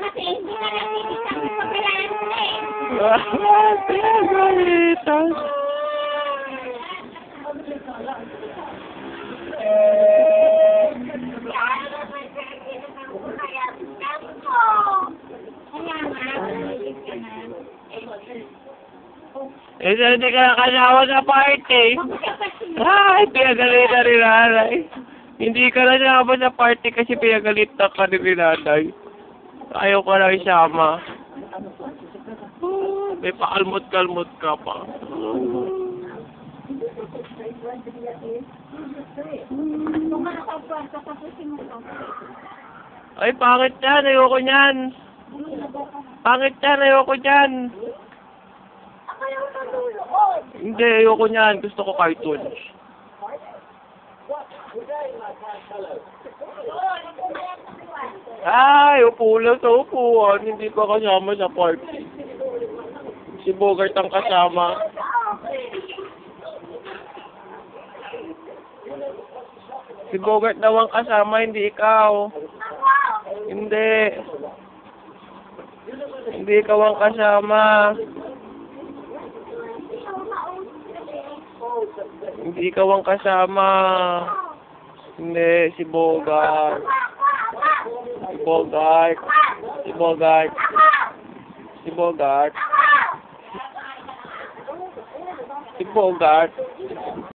kasi hindi na natin isang pagkalante. Pinagalitan. Eh, hindi ka nakasama sa party. Ay, pinagalitan rin nanay. Hindi ka na nakasama sa party kasi pinagalitan ka ni nanay. Ayaw ka lang isama. May paalmot-kalmot ka pa. Ay, pangit yan. Ayoko niyan. Pangit yan. Ayoko niyan. Hindi, ayoko niyan. Gusto ko cartoons. Ay, upo lang sa upuan. Hindi ka kasama sa party. Si Bogart ang kasama. Si Bogart daw ang kasama, hindi ikaw. Hindi. Hindi ikaw ang kasama. Hindi ikaw ang kasama. Hindi, si Bogart. Si Bogart. Si Bogart. Si Bogart. Si Bogart.